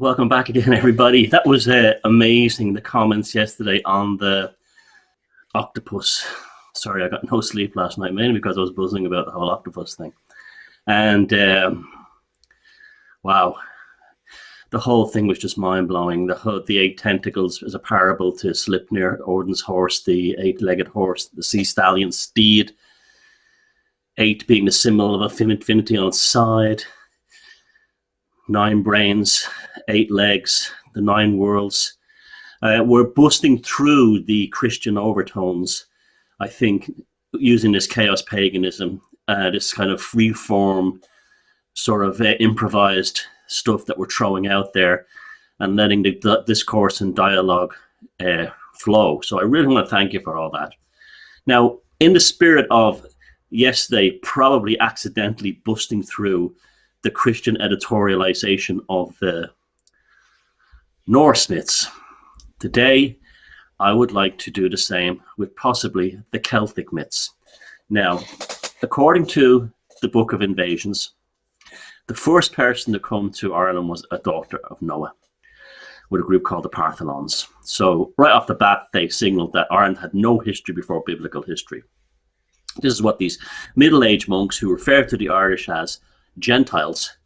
Welcome back again, everybody. That was amazing, the comments yesterday on the octopus. Sorry, I got no sleep last night, mainly because I was buzzing about the whole octopus thing. And wow, the whole thing was just mind-blowing. The eight tentacles is a parable to Sleipnir, Odin's horse, the eight-legged horse, the sea stallion steed, eight being the symbol of infinity on its side, 9 brains, 8 legs, the 9 worlds. We're busting through the Christian overtones, I think, using this chaos paganism, this kind of free-form, sort of improvised stuff that we're throwing out there and letting the discourse and dialogue flow. So I really want to thank you for all that. Now, in the spirit of yesterday probably accidentally busting through the Christian editorialization of the Norse myths, today I would like to do the same with possibly the Celtic myths. Now, according to the Book of Invasions, the first person to come to Ireland was a daughter of Noah with a group called the Parthenons. So right off the bat, they signaled that Ireland had no history before biblical history. This is what these middle-aged monks who refer to the Irish as Gentiles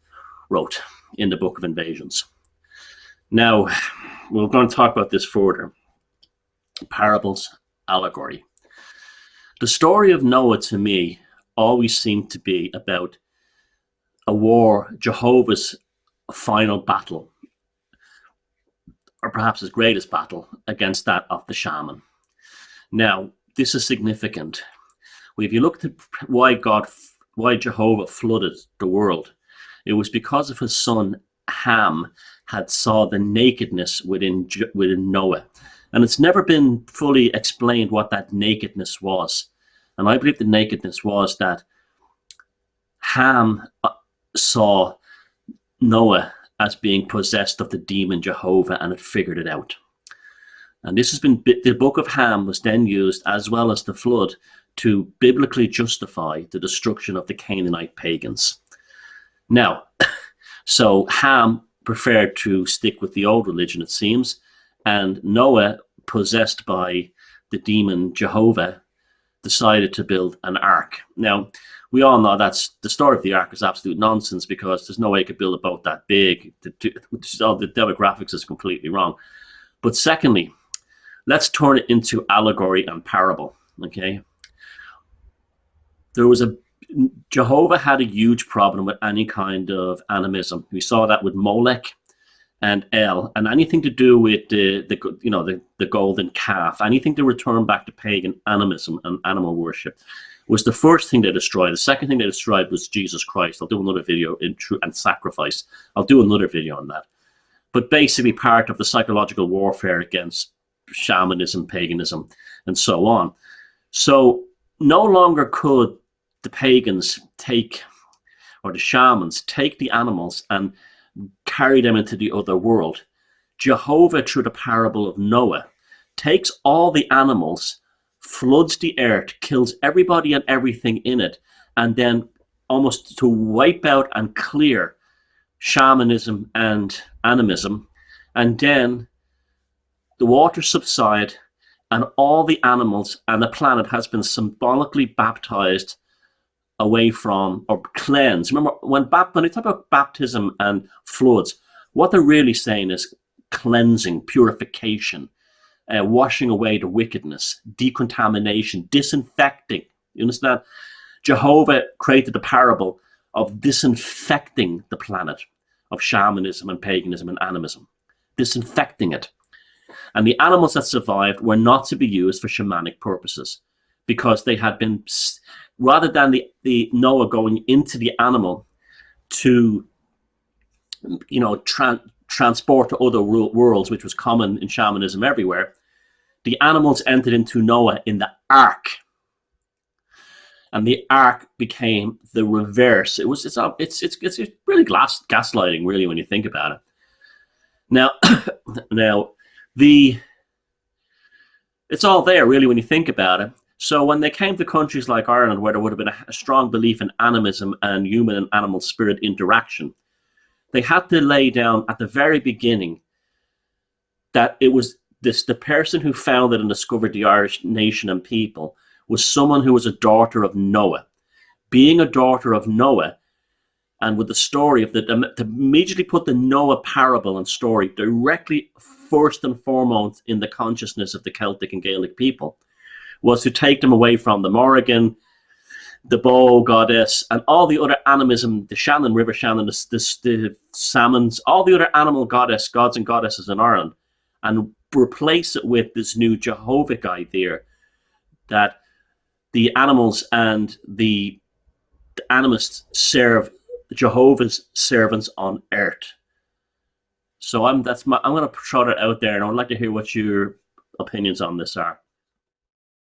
wrote in the Book of Invasions. Now, we're going to talk about this further. Parables, allegory. The story of Noah, to me, always seemed to be about a war, Jehovah's final battle, or perhaps his greatest battle, against that of the shaman. Now, this is significant. If you look at why Jehovah flooded the world, it was because of his son Ham had saw the nakedness within Noah. And it's never been fully explained what that nakedness was. And I believe the nakedness was that Ham saw Noah as being possessed of the demon Jehovah and had figured it out. And this has been, the book of Ham was then used, as well as the flood, to biblically justify the destruction of the Canaanite pagans. Now, so Ham preferred to stick with the old religion, it seems, and Noah, possessed by the demon Jehovah, decided to build an ark. Now, we all know that's the story of the ark is absolute nonsense, because there's no way you could build a boat that big. All the demographics is completely wrong. But secondly, let's turn it into allegory and parable, okay? Jehovah had a huge problem with any kind of animism. We saw that with Molech and El, and anything to do with the golden calf, anything to return back to pagan animism and animal worship, was the first thing they destroyed. The second thing they destroyed was Jesus Christ. I'll do another video and sacrifice. I'll do another video on that. But basically part of the psychological warfare against shamanism, paganism, and so on. So no longer could the pagans or the shamans take the animals and carry them into the other world. Jehovah, through the parable of Noah, takes all the animals, floods the earth, kills everybody and everything in it, and then almost to wipe out and clear shamanism and animism, and then the waters subside and all the animals and the planet has been symbolically baptized away from, or cleansed. Remember, when they talk about baptism and floods, what they're really saying is cleansing, purification, washing away the wickedness, decontamination, disinfecting. You understand? Jehovah created the parable of disinfecting the planet of shamanism and paganism and animism, disinfecting it. And the animals that survived were not to be used for shamanic purposes, because they had been, rather than the Noah going into the animal to, transport to other worlds, which was common in shamanism everywhere, the animals entered into Noah in the ark, and the ark became the reverse. It's really gaslighting, really, when you think about it. Now, it's all there, really, when you think about it. So when they came to countries like Ireland, where there would have been a strong belief in animism and human and animal spirit interaction, They had to lay down at the very beginning that it was the person who founded and discovered the Irish nation and people was someone who was a daughter of Noah. Being a daughter of Noah, and with the story of to immediately put the Noah parable and story directly first and foremost in the consciousness of the Celtic and Gaelic people, was to take them away from the Morrigan, the bow goddess, and all the other animism, the Shannon, River Shannon, the salmons, all the other animal gods and goddesses in Ireland, and replace it with this new Jehovah idea that the animals and the animists serve Jehovah's servants on earth. So I'm going to throw that out there, and I'd like to hear what your opinions on this are.